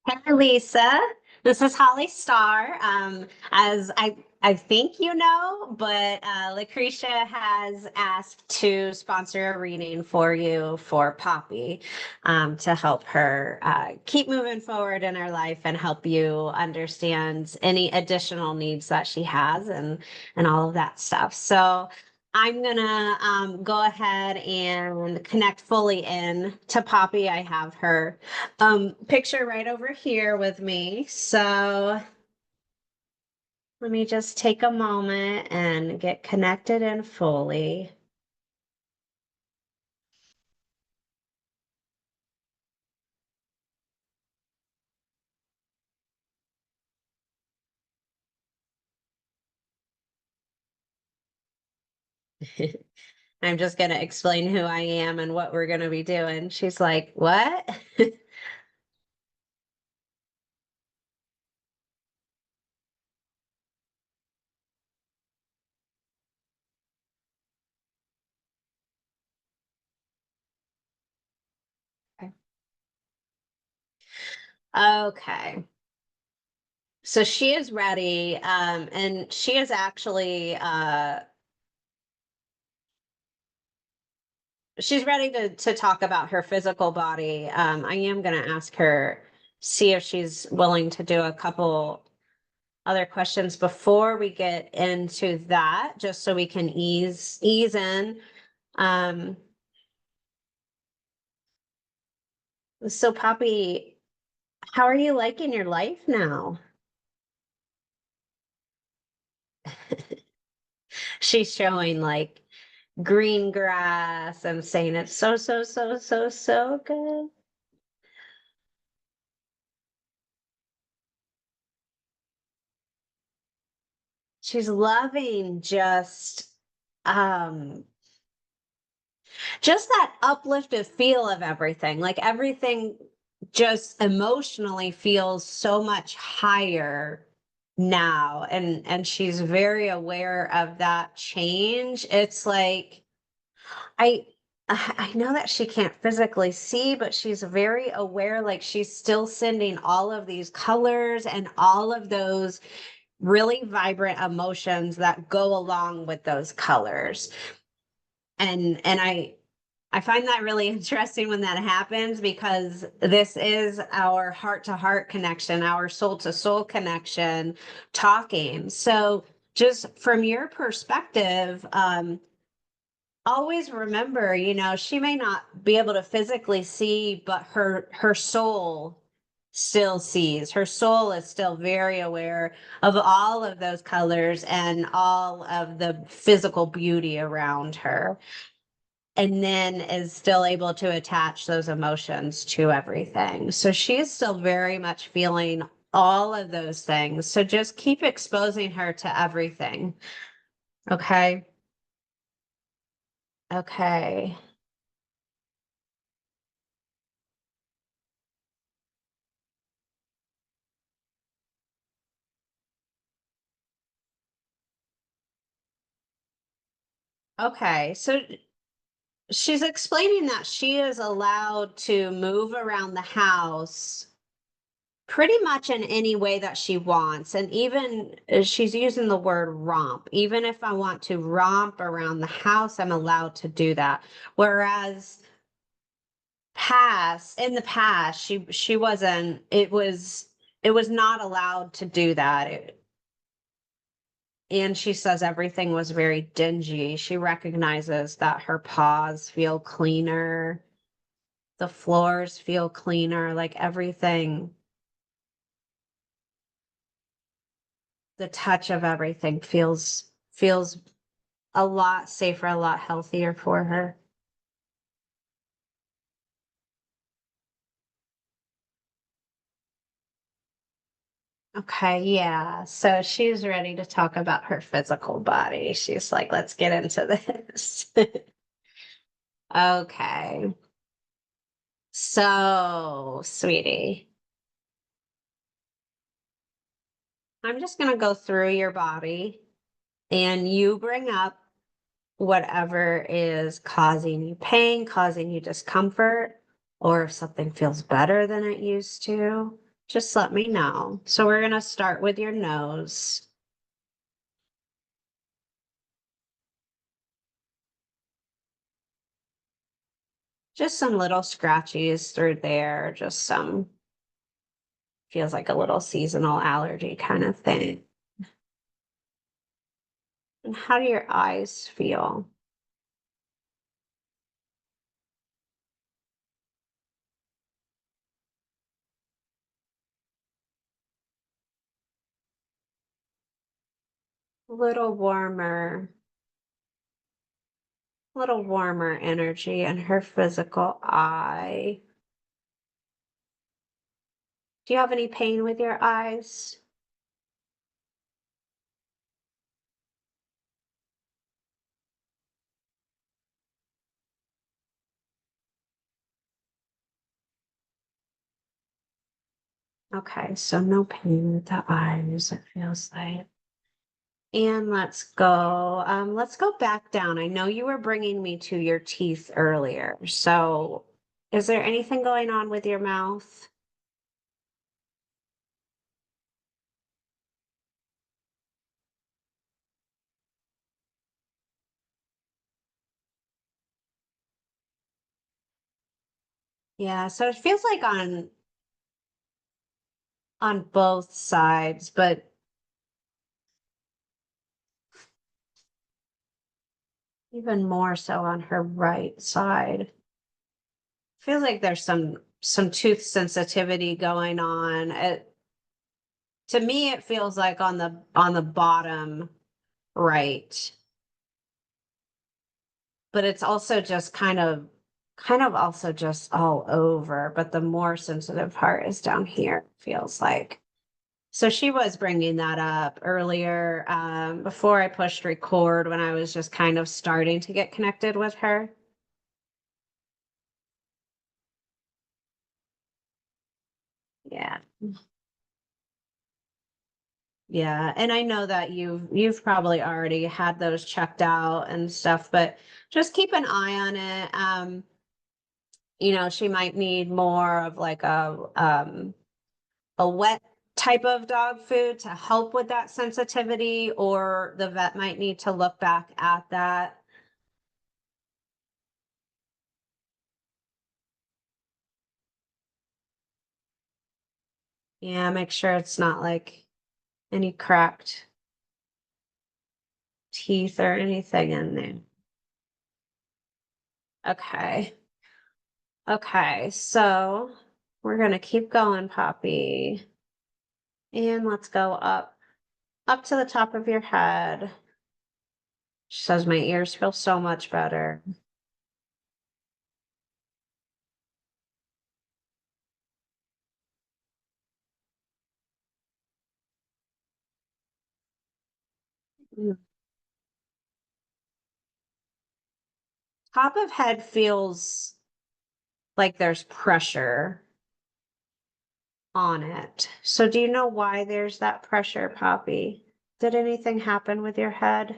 Hey Lisa, this is Holly Starr. As I think you know, but Lucretia has asked to sponsor a reading for you for Poppy, to help her keep moving forward in her life and help you understand any additional needs that she has and all of that stuff. So I'm gonna go ahead and connect fully in to Poppy. I have her picture right over here with me. So let me just take a moment and get connected in fully. I'm just going to explain who I am and what we're going to be doing. She's like, "What?" Okay. So she is ready, and she is actually she's ready to talk about her physical body. I am going to ask her, see if she's willing to do a couple other questions before we get into that, just so we can ease in. Um, so Poppy, how are you liking your life now? She's showing like green grass and saying it's so good. She's loving um just that uplifted feel of everything. Like everything just emotionally feels so much higher now, and she's very aware of that change. It's like I I know that she can't physically see, but she's very aware, like she's still sending all of these colors and all of those really vibrant emotions that go along with those colors. And I find that really interesting when that happens, because this is our heart to heart connection, our soul to soul connection talking. So, just from your perspective, always remember, she may not be able to physically see, but her soul still sees. Her soul is still very aware of all of those colors and all of the physical beauty around her, and then is still able to attach those emotions to everything. So she's still very much feeling all of those things. So just keep exposing her to everything. Okay. Okay. Okay. So she's explaining that she is allowed to move around the house pretty much in any way that she wants. And even she's using the word romp. Even if I want to romp around the house, I'm allowed to do that. Whereas in the past, she wasn't, it was not allowed to do that. And she says everything was very dingy. She recognizes that her paws feel cleaner, the floors feel cleaner, like everything, the touch of everything feels a lot safer, a lot healthier for her. Okay, yeah. So she's ready to talk about her physical body. She's like, let's get into this. Okay. So, sweetie, I'm just going to go through your body, and you bring up whatever is causing you pain, causing you discomfort, or if something feels better than it used to. Just let me know. So we're going to start with your nose. Just some little scratchies through there, just some feels like a little seasonal allergy kind of thing. And how do your eyes feel? A little warmer energy in her physical eye. Do you have any pain with your eyes? Okay, so no pain with the eyes, it feels like. And let's go back down. I know you were bringing me to your teeth earlier. So is there anything going on with your mouth? Yeah, so it feels like on both sides, but even more so on her right side. Feels like there's some tooth sensitivity going on. To me, it feels like on the bottom right, but it's also just kind of also just all over. But the more sensitive part is down here, feels like. So she was bringing that up earlier, before I pushed record when I was just kind of starting to get connected with her. Yeah. Yeah, and I know that you've probably already had those checked out and stuff, but just keep an eye on it. She might need more of like a wet type of dog food to help with that sensitivity, or the vet might need to look back at that. Yeah, make sure it's not like any cracked teeth or anything in there. Okay. Okay, so we're gonna keep going, Poppy. And let's go up to the top of your head. She says my ears feel so much better. Mm. Top of head feels like there's pressure on it. So do you know why there's that pressure, Poppy? Did anything happen with your head?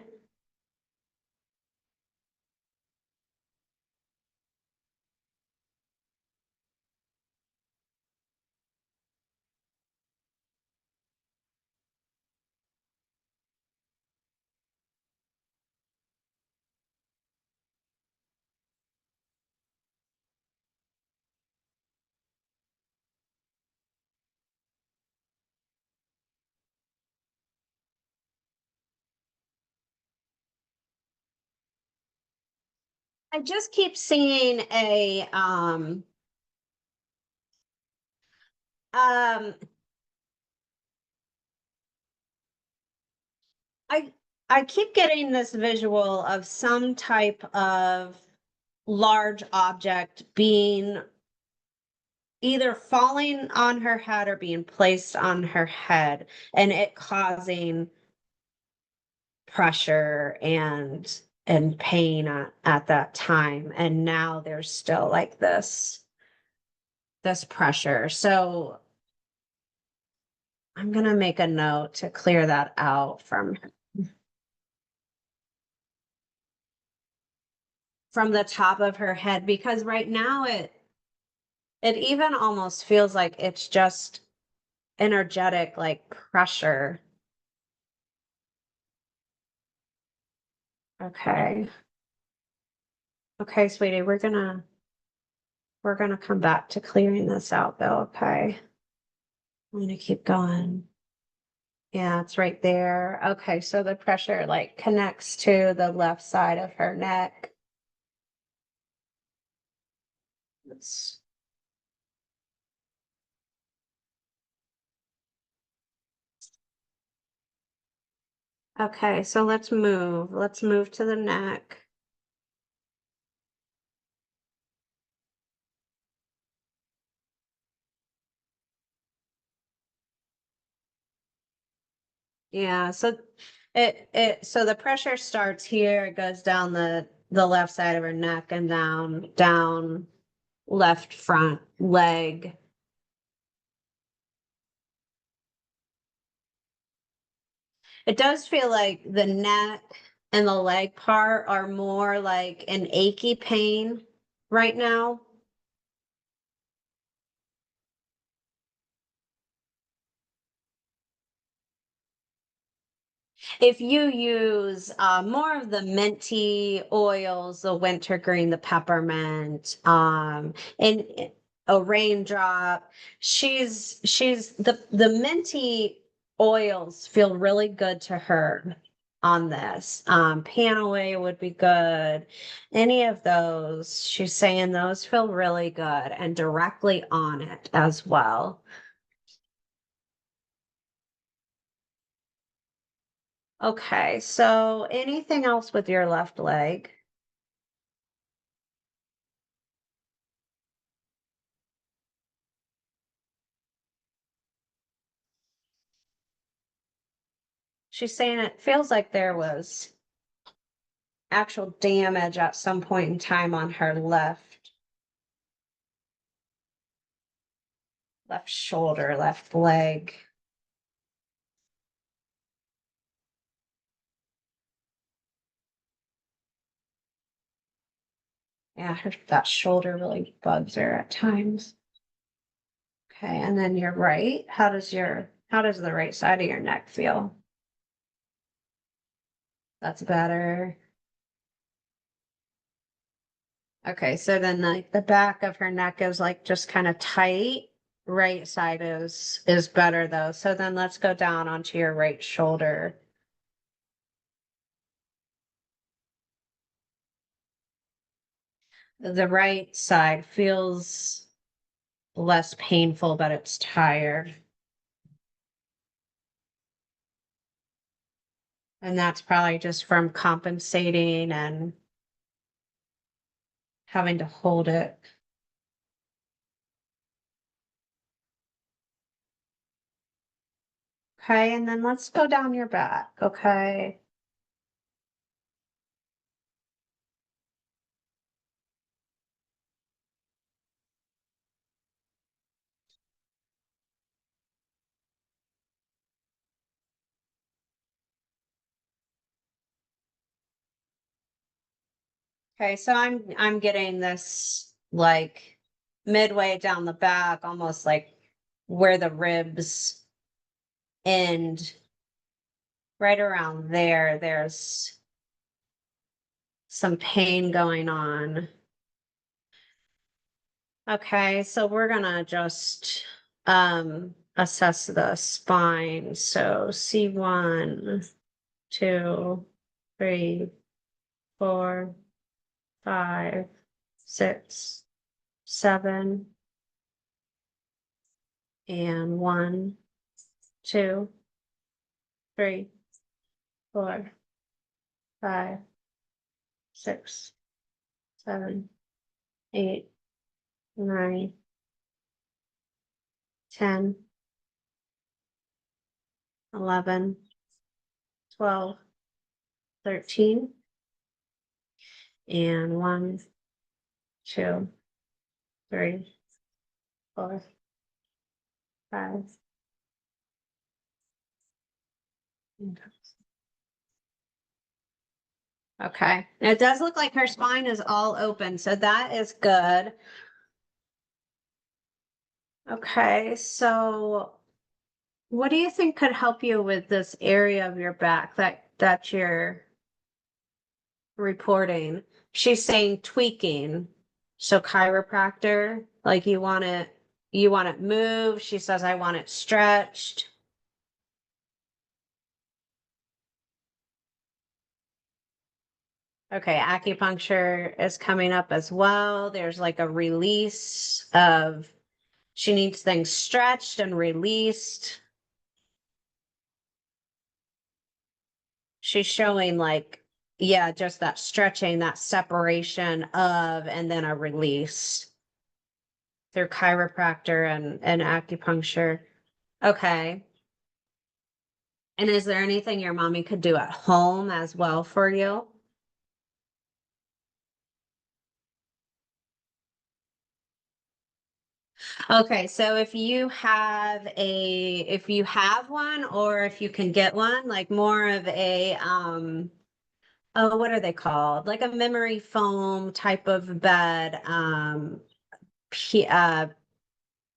I just keep seeing a um I I keep getting this visual of some type of large object being either falling on her head or being placed on her head, and it causing pressure and pain at that time. And now there's still like this pressure. So I'm gonna make a note to clear that out from the top of her head, because right now it even almost feels like it's just energetic, like pressure. Okay. Okay, sweetie, we're gonna come back to clearing this out though, okay? I'm gonna keep going. Yeah, it's right there. Okay, so the pressure like connects to the left side of her neck. It's, okay, so let's move. Let's move to the neck. Yeah, so so the pressure starts here, it goes down the left side of her neck and down left front leg. It does feel like the neck and the leg part are more like an achy pain right now. If you use more of the minty oils, the wintergreen, the peppermint, and a raindrop, she's the minty oils feel really good to her on this. Panaway would be good. Any of those, she's saying those feel really good and directly on it as well. Okay, so anything else with your left leg? She's saying it feels like there was actual damage at some point in time on her left shoulder, left leg. Yeah, that shoulder really bugs her at times. Okay, and then your right. How does the right side of your neck feel? That's better. Okay, so then the back of her neck is like just kind of tight. Right side is better though. So then let's go down onto your right shoulder. The right side feels less painful, but it's tired. And that's probably just from compensating and having to hold it. Okay, and then let's go down your back. Okay. Okay, so I'm getting this like midway down the back, almost like where the ribs end, right around there, there's some pain going on. Okay, so we're gonna just assess the spine. So C1, 2, 3, 4, 5, 6, 7, and 1, 2, 3, 4, 5, 6, 7, 8, 9, 10, 11, 12, 13, and 1, 2, 3, 4, 5. Okay. It does look like her spine is all open, so that is good. Okay, so What do you think could help you with this area of your back that you're reporting? She's saying tweaking. So chiropractor, like you want it moved. She says, I want it stretched. Okay, acupuncture is coming up as well. There's like a release of she needs things stretched and released. She's showing like, yeah, just that stretching, that separation of, and then a release through chiropractor and acupuncture. Okay. And is there anything your mommy could do at home as well for you? Okay, so if you have one or if you can get one, like more of a oh, what are they called? Like a memory foam type of bed, p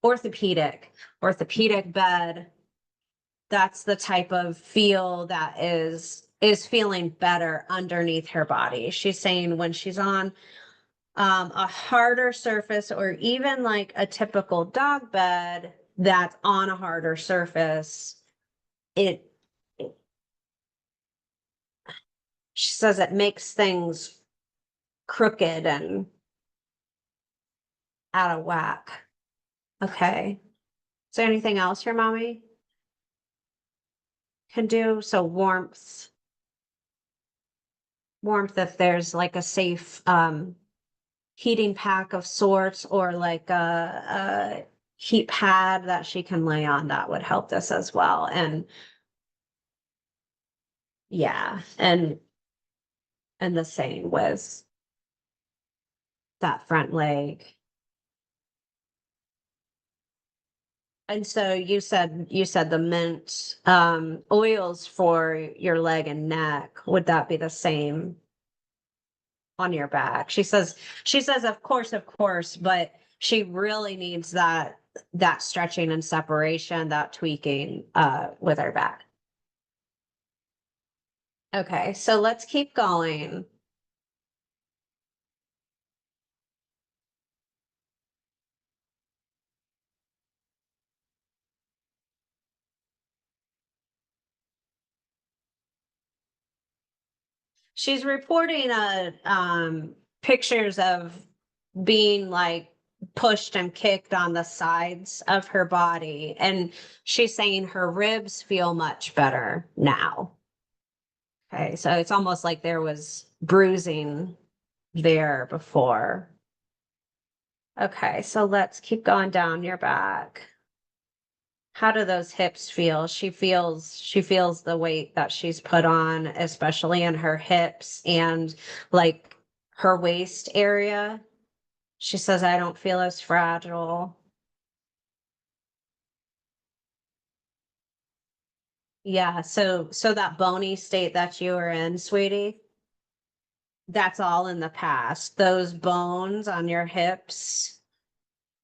orthopedic, orthopedic bed. That's the type of feel that is feeling better underneath her body. She's saying when she's on a harder surface or even like a typical dog bed that's on a harder surface, it, it she says it makes things crooked and out of whack. Okay. Is there anything else your mommy can do? So warmth if there's like a safe heating pack of sorts or like a heat pad that she can lay on that would help this as well. And yeah, and the same with that front leg. And so you said the mint oils for your leg and neck. Would that be the same on your back? She says of course, but she really needs that stretching and separation, that tweaking with her back. Okay, so let's keep going. She's reporting pictures of being like pushed and kicked on the sides of her body, and she's saying her ribs feel much better now. Okay, so it's almost like there was bruising there before. Okay, so let's keep going down your back. How do those hips feel? She feels the weight that she's put on, especially in her hips and like her waist area. She says, I don't feel as fragile. Yeah, so that bony state that you were in, sweetie, that's all in the past. Those bones on your hips,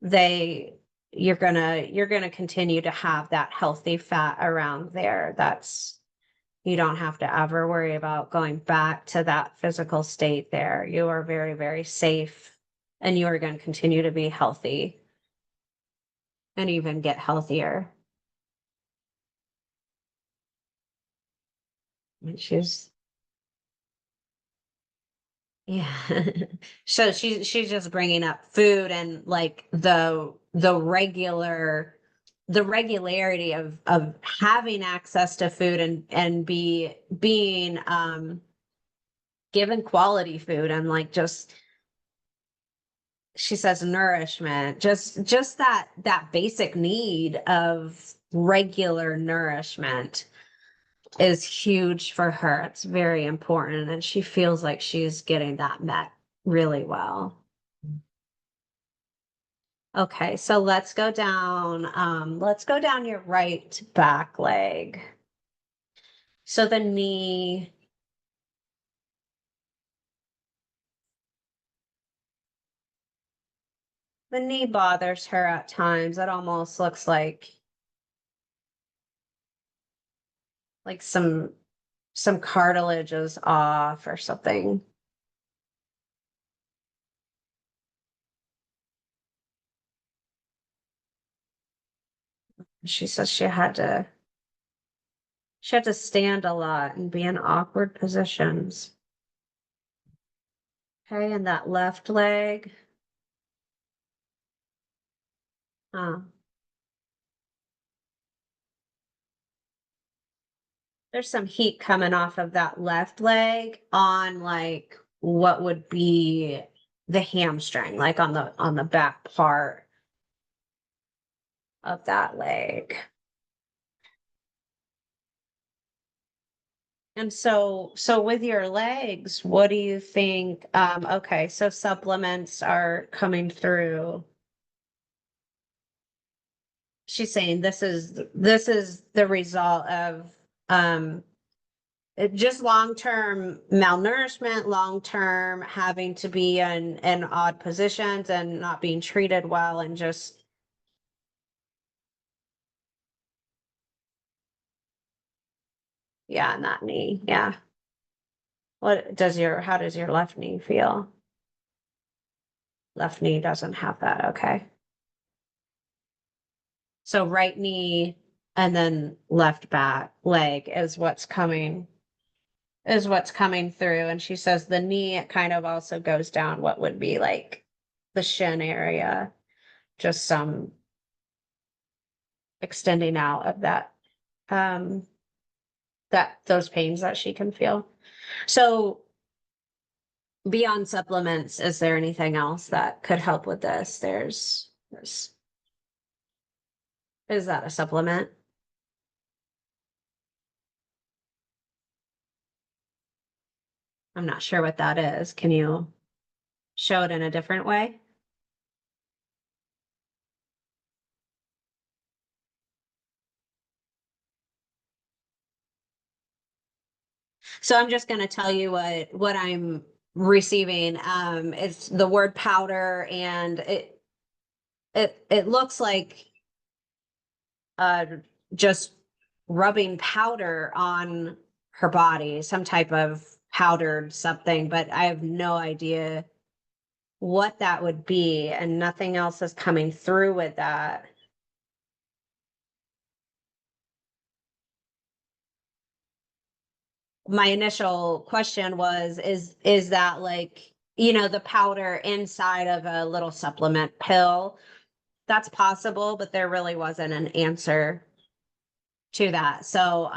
they you're gonna continue to have that healthy fat around there. That's you don't have to ever worry about going back to that physical state there. You are very, very safe and you are going to continue to be healthy and even get healthier. And she's yeah. So she's just bringing up food and like the regularity of having access to food and being given quality food and like just she says nourishment, just that basic need of regular nourishment is huge for her. It's very important and she feels like she's getting that met really well. Okay, so let's go down your right back leg. So the knee bothers her at times. It almost looks like like some cartilage is off or something. She says she had to stand a lot and be in awkward positions. Okay, and that left leg. Huh. There's some heat coming off of that left leg on like what would be the hamstring, like on the back part of that leg. And so with your legs, what do you think? Okay, so supplements are coming through. She's saying this is the result of just long-term malnourishment, long-term having to be in odd positions and not being treated well, and just yeah, in that knee. Yeah. How does your left knee feel? Left knee doesn't have that. Okay. So right knee and then left back leg is what's coming through. And she says the knee, it kind of also goes down what would be like the shin area, just some extending out of um that those pains that she can feel. So beyond supplements, is there anything else that could help with this? There's is that a supplement? I'm not sure what that is. Can you show it in a different way? So I'm just going to tell you what I'm receiving. It's the word powder, and it looks like uh just rubbing powder on her body, some type of powdered something, but I have no idea what that would be, and nothing else is coming through with that. My initial question was, is that like, the powder inside of a little supplement pill? That's possible, but there really wasn't an answer to that. So,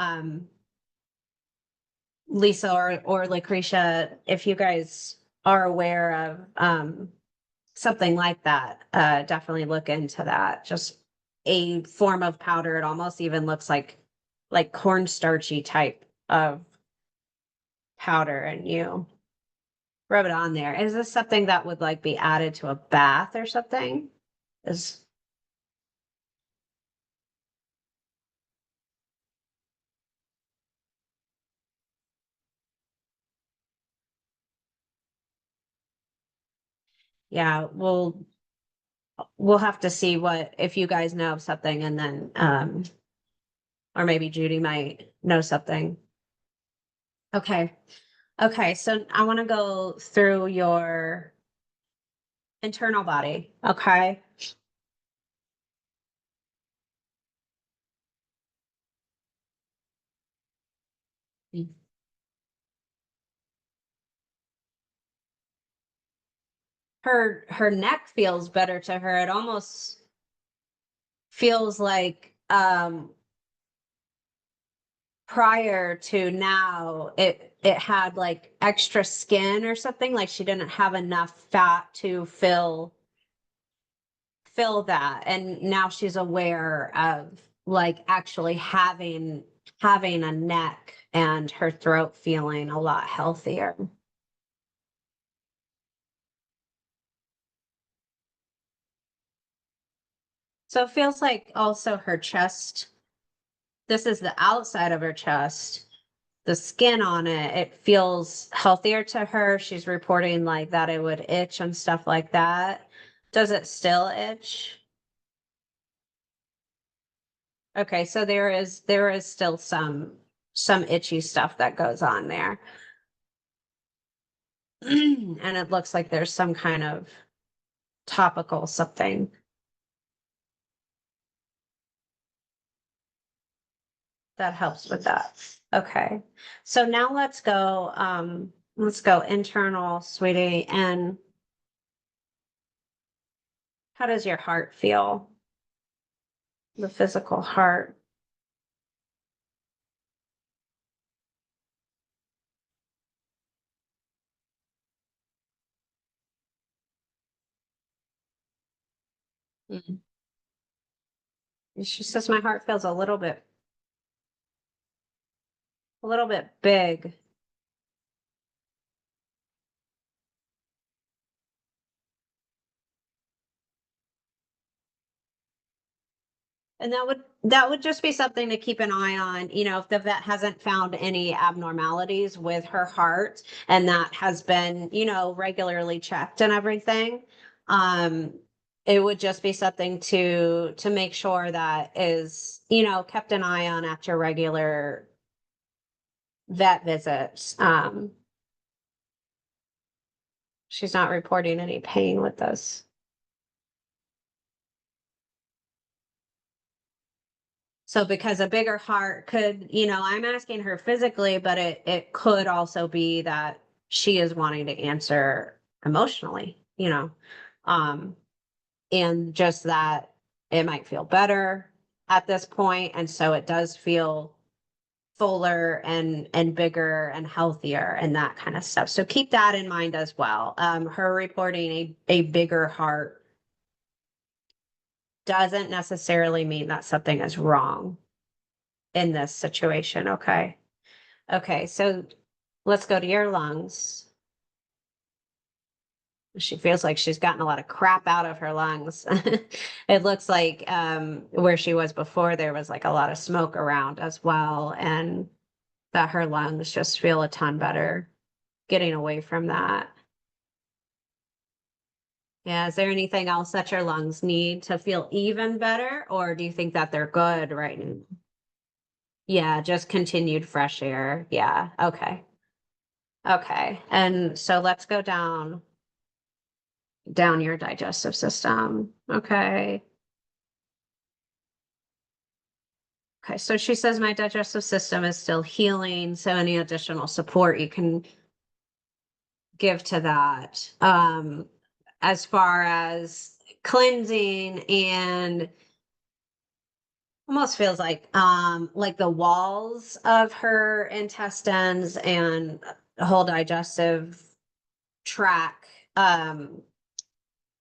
Lisa or Lucretia, if you guys are aware of something like that, definitely look into that. Just a form of powder. It almost even looks like cornstarchy type of powder, and you rub it on there. Is this something that would like be added to a bath or something? Is Yeah, we'll have to see what if you guys know of something, and then or maybe Judy might know something. Okay. Okay, so I want to go through your internal body. Okay. Her neck feels better to her. It almost feels like prior to now it had like extra skin or something, like she didn't have enough fat to fill that, and now she's aware of like actually having a neck and her throat feeling a lot healthier. So it feels like also her chest, this is the outside of her chest, the skin on it, it feels healthier to her. She's reporting like that it would itch and stuff like that. Does it still itch? Okay, so there is still some. some itchy stuff that goes on there. And it looks like there's some kind of topical something that helps with that. Okay. So now let's go internal, sweetie. And how does your heart feel? The physical heart. Mm. She says my heart feels a little bit big. And that would just be something to keep an eye on, you know, if the vet hasn't found any abnormalities with her heart and that has been, you know, regularly checked and everything. Um, it would just be something to make sure that is, you know, kept an eye on after regular vet visits. She's not reporting any pain with this. So because a bigger heart could, you know, I'm asking her physically, but it could also be that she is wanting to answer emotionally, you know. Um, and just that it might feel better at this point, and so it does feel fuller and bigger and healthier and that kind of stuff. So keep that in mind as well. Her reporting a bigger heart doesn't necessarily mean that something is wrong in this situation. Okay. Okay. So let's go to your lungs. She feels like she's gotten a lot of crap out of her lungs. It looks like where she was before, there was like a lot of smoke around as well, and that her lungs just feel a ton better getting away from that. Yeah. Is there anything else that your lungs need to feel even better, or do you think that they're good right now? Yeah, just continued fresh air. Yeah. Okay. Okay. And so let's go down your digestive system. Okay. Okay. So she says my digestive system is still healing. So any additional support you can give to that. As far as cleansing and almost feels like the walls of her intestines and the whole digestive tract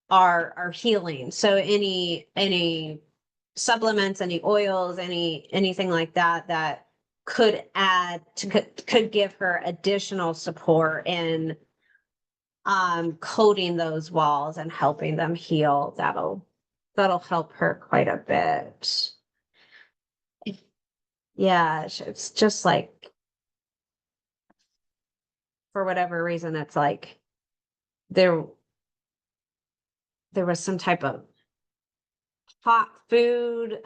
are healing. So any supplements, any oils, anything like that that could add to could give her additional support in coating those walls and helping them heal. That'll help her quite a bit. Yeah, it's just like for whatever reason, it's like there there was some type of hot food,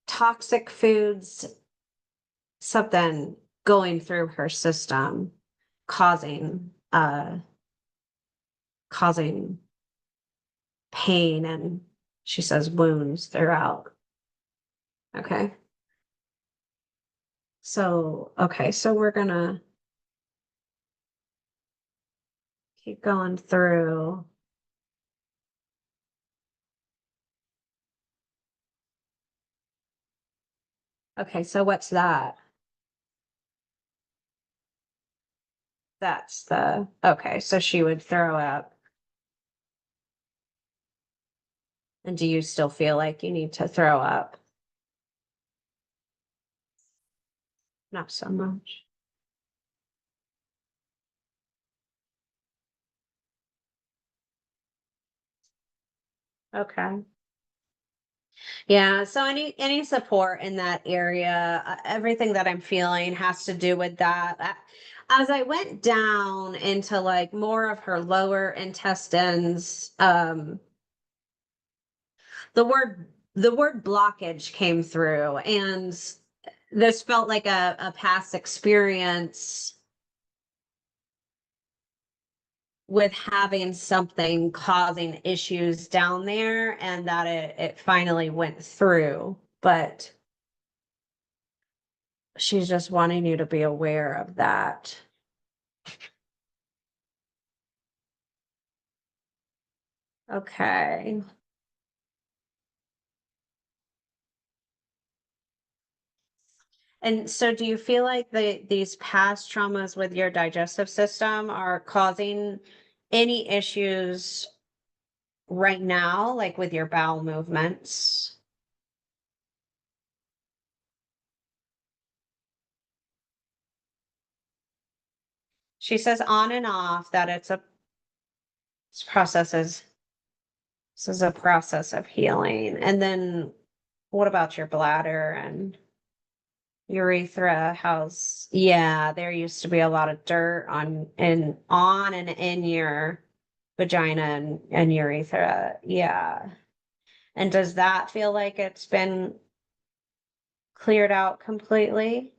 toxic foods, something going through her system, causing causing pain and she says wounds throughout. Okay. So, okay, so we're gonna keep going through. Okay, so what's that? That's the okay, so she would throw up. And do you still feel like you need to throw up? Not so much. Okay. Yeah, so any support in that area, everything that I'm feeling has to do with that. As I went down into like more of her lower intestines, the word blockage came through, and this felt like a past experience with having something causing issues down there and that it finally went through. But she's just wanting you to be aware of that. Okay. And so do you feel like these past traumas with your digestive system are causing any issues right now, like with your bowel movements? She says on and off that it's processes. This is a process of healing. And then what about your bladder and urethra? Yeah, there used to be a lot of dirt on and in your vagina and urethra. Yeah. And does that feel like it's been cleared out completely?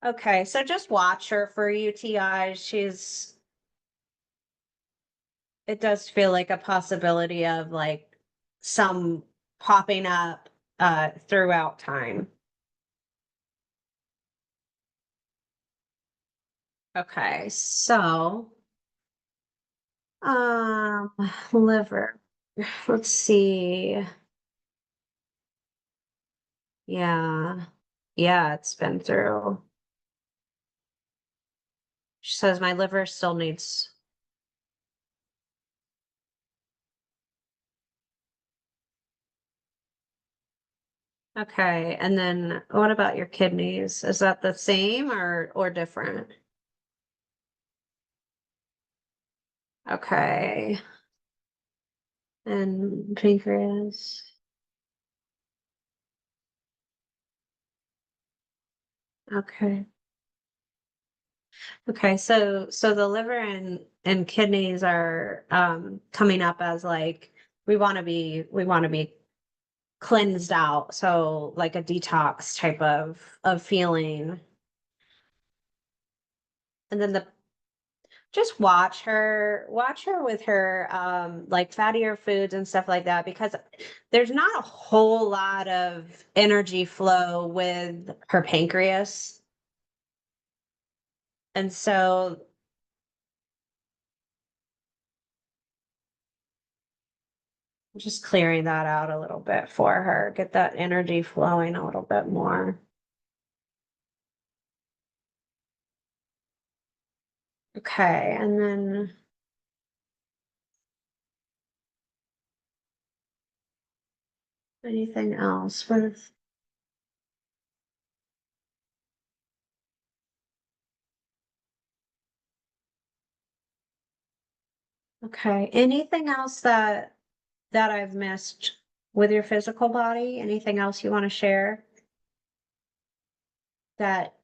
Okay, so just watch her for UTIs. It does feel like a possibility of like some popping up throughout time. Okay, so um liver. Let's see. Yeah. Yeah, it's been through. She says my liver still needs. Okay, and then what about your kidneys? Is that the same or different? Okay. And pancreas. Okay. Okay, so the liver and kidneys are coming up as like we want to be cleansed out. So like a detox type of feeling. And then the just watch her with her like fattier foods and stuff like that because there's not a whole lot of energy flow with her pancreas. And so just clearing that out a little bit for her, get that energy flowing a little bit more. Okay, and then anything else with okay, anything else that I've missed with your physical body? Anything else you want to share that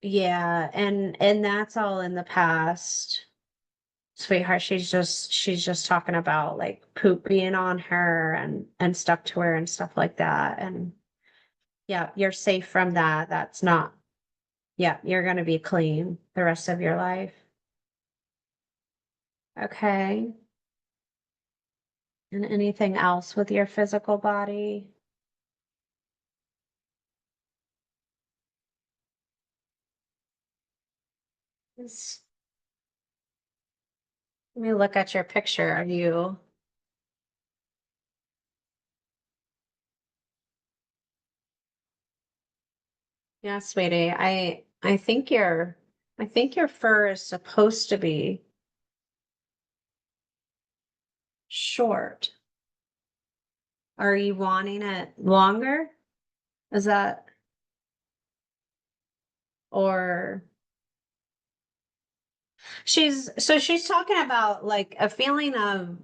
yeah, and that's all in the past. Sweetheart, she's just talking about like poop being on her and stuck to her and stuff like that. And yeah, you're safe from that. That's not yeah, you're gonna be clean the rest of your life. Okay. And anything else with your physical body? Yes. Let me look at your picture. Are you yeah, sweetie. I think your fur is supposed to be short. Are you wanting it longer? Is that or she's talking about like a feeling of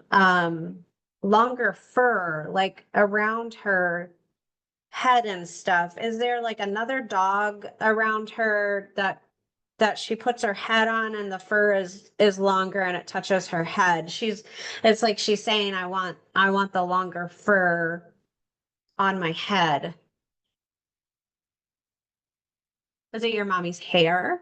longer fur like around her head and stuff. Is there like another dog around her that that she puts her head on and the fur is longer and it touches her head. It's like she's saying, I want the longer fur on my head. Is it your mommy's hair?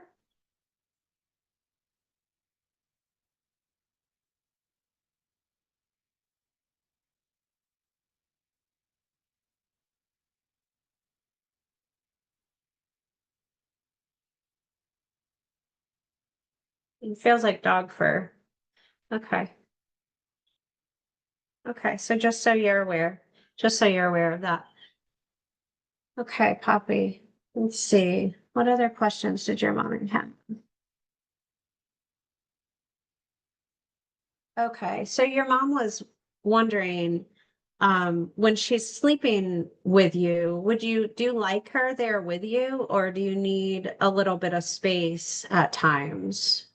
It feels like dog fur. Okay. Okay. So just so you're aware of that. Okay, Poppy. Let's see. What other questions did your mommy have? Okay, so your mom was wondering, when she's sleeping with you, do you like her there with you, or do you need a little bit of space at times?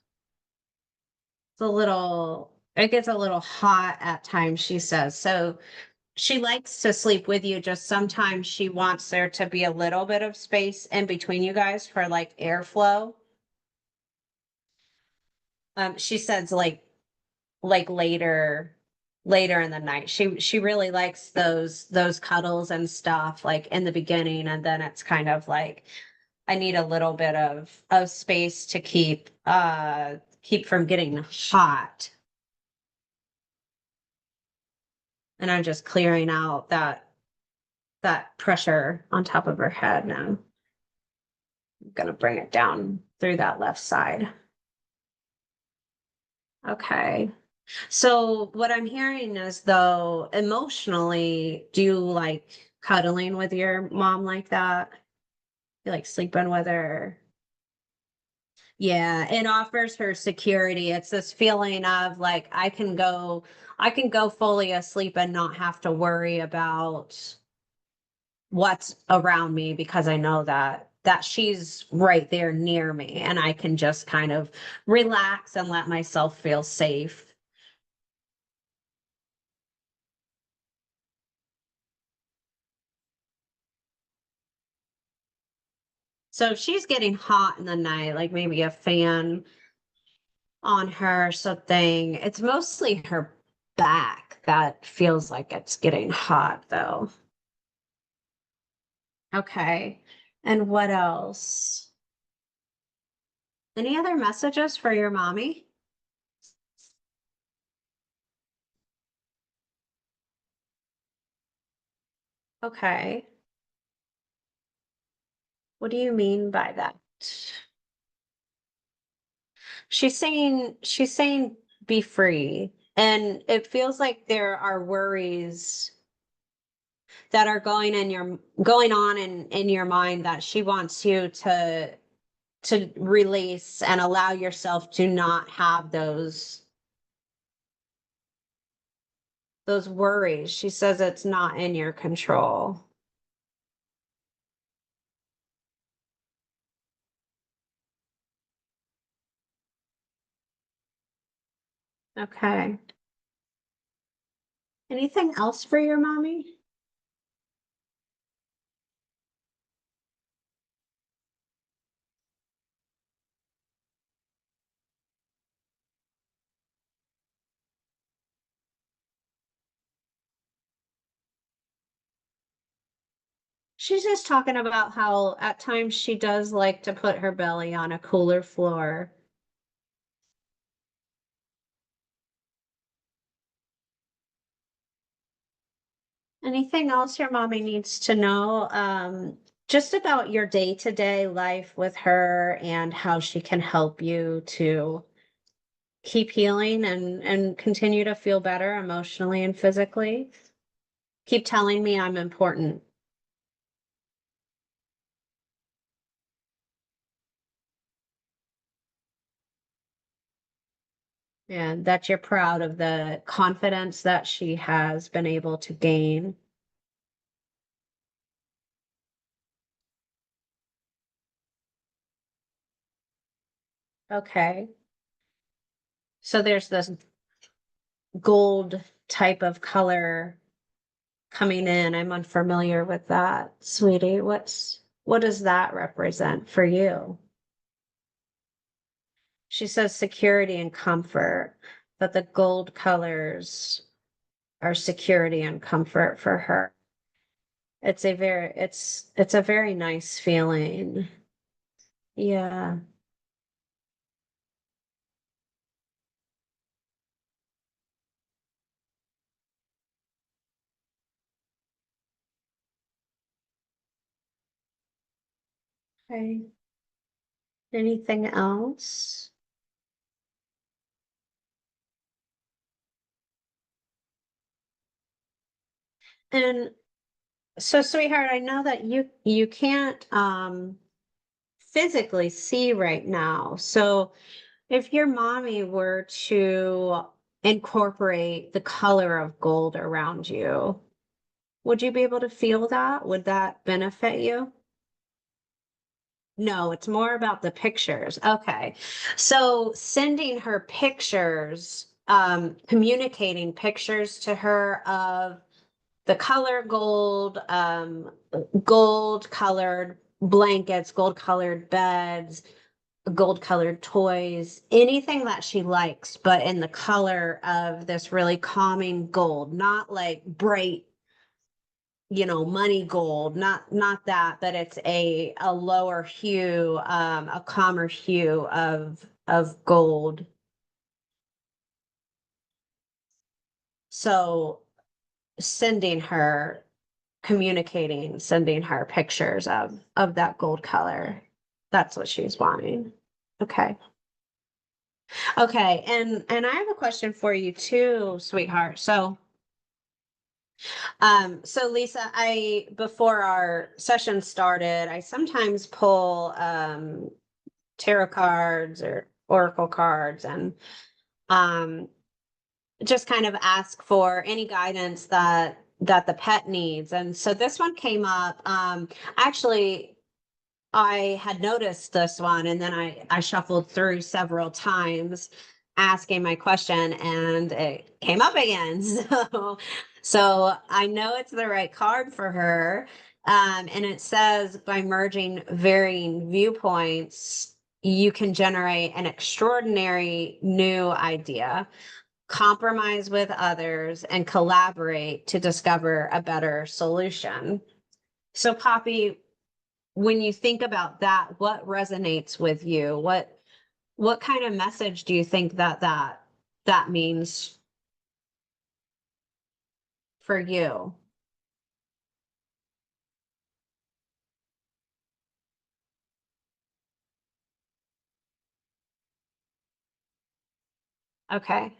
It gets a little hot at times, she says. So she likes to sleep with you, just sometimes she wants there to be a little bit of space in between you guys for like airflow. She says like later in the night. She really likes those cuddles and stuff like in the beginning, and then it's kind of like I need a little bit of space to keep from getting hot. And I'm just clearing out that pressure on top of her head now. I'm gonna bring it down through that left side. Okay. So what I'm hearing is though emotionally, do you like cuddling with your mom like that? You like sleeping with her? Yeah, it offers her security. It's this feeling of like I can go fully asleep and not have to worry about what's around me because I know that she's right there near me and I can just kind of relax and let myself feel safe. So if she's getting hot in the night, like maybe a fan on her or something, it's mostly her back that feels like it's getting hot though. Okay. And what else? Any other messages for your mommy? Okay. What do you mean by that? She's saying be free. And it feels like there are worries that are going on in your mind that she wants you to release and allow yourself to not have those worries. She says it's not in your control. Okay. Anything else for your mommy? She's just talking about how at times she does like to put her belly on a cooler floor. Anything else your mommy needs to know? Just about your day-to-day life with her and how she can help you to keep healing and continue to feel better emotionally and physically. Keep telling me I'm important and that you're proud of the confidence that she has been able to gain. Okay. So there's this gold type of color coming in. I'm unfamiliar with that, sweetie. What does that represent for you? She says security and comfort, but the gold colors are security and comfort for her. It's a very nice feeling. Yeah. Okay. Anything else? And so, sweetheart, I know that you can't physically see right now. So if your mommy were to incorporate the color of gold around you, would you be able to feel that? Would that benefit you? No, it's more about the pictures. Okay. So sending her pictures, communicating pictures to her of the color gold, gold colored blankets, gold colored beds, gold colored toys, anything that she likes, but in the color of this really calming gold, not like bright, money gold, not that, but it's a lower hue, a calmer hue of gold. So sending her, communicating, sending her pictures of that gold color. That's what she's wanting. Okay. Okay, and I have a question for you too, sweetheart. So Lisa, I before our session started, I sometimes pull tarot cards or oracle cards and um just kind of ask for any guidance that the pet needs. And so this one came up. Actually, I had noticed this one and then I shuffled through several times asking my question and it came up again. So I know it's the right card for her. And it says by merging varying viewpoints, you can generate an extraordinary new idea, compromise with others, and collaborate to discover a better solution. So, Poppy, when you think about that, what resonates with you? What kind of message do you think that means for you? Okay.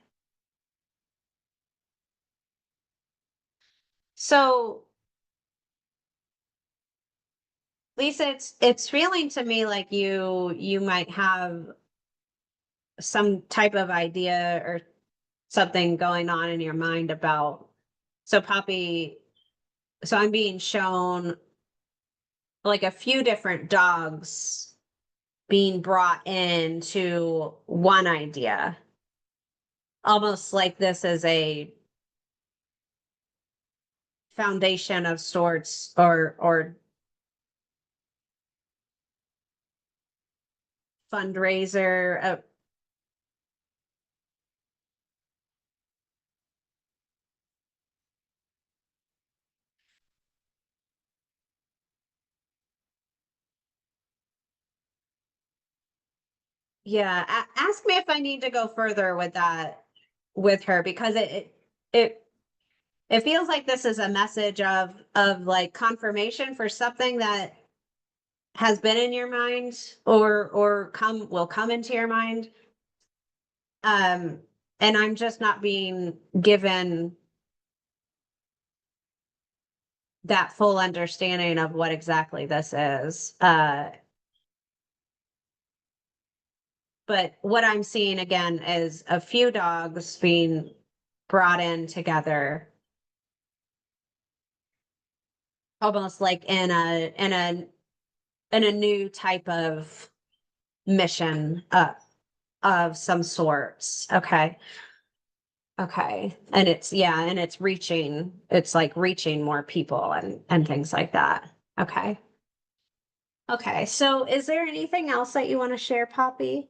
So, Lisa, it's feeling to me like you might have some type of idea or something going on in your mind about so Poppy, so I'm being shown like a few different dogs being brought into one idea, almost like this is a foundation of sorts or fundraiser. Yeah, ask me if I need to go further with that with her because it it feels like this is a message of like confirmation for something that has been in your mind or come will come into your mind. Um, and I'm just not being given that full understanding of what exactly this is. But what I'm seeing again is a few dogs being brought in together, almost like in a new type of mission of some sorts. Okay. Okay. And it's yeah, and it's like reaching more people and things like that. Okay. Okay. So is there anything else that you want to share, Poppy?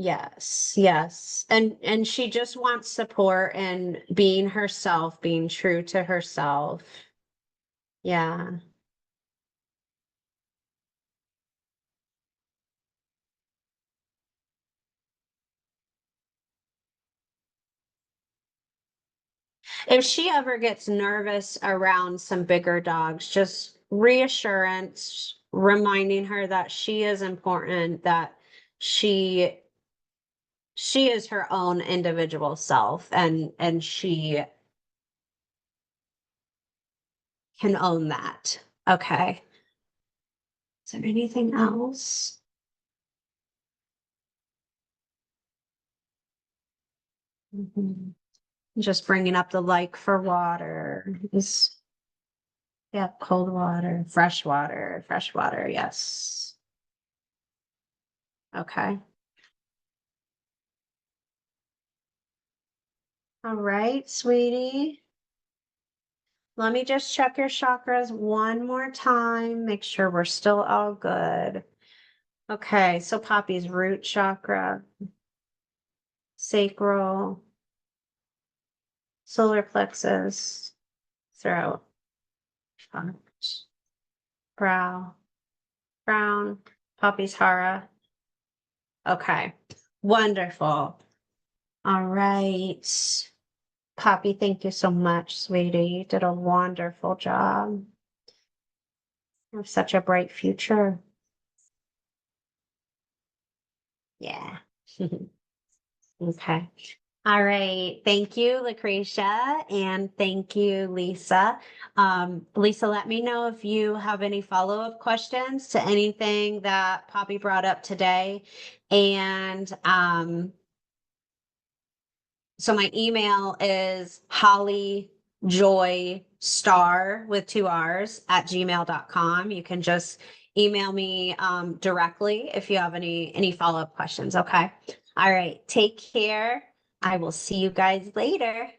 Yes, yes. And she just wants support and being herself, being true to herself. Yeah. If she ever gets nervous around some bigger dogs, just reassurance, reminding her that she is important, that she she is her own individual self and she can own that. Okay. Is there anything else? Mhm. Just bringing up the like for water. Is yeah, cold water, fresh water. Yes. Okay. All right, sweetie. Let me just check your chakras one more time. Make sure we're still all good. Okay, so Poppy's root chakra, sacral, solar plexus, throat, heart, brow, crown, Poppy's hara. Okay, wonderful. All right. Poppy, thank you so much, sweetie. You did a wonderful job. You have such a bright future. Yeah. Okay. All right. Thank you, Lucretia, and thank you, Lisa. Lisa, let me know if you have any follow-up questions to anything that Poppy brought up today. And so my email is hollyjoystar with two R's at gmail.com. You can just email me directly if you have any follow-up questions. Okay. All right. Take care. I will see you guys later.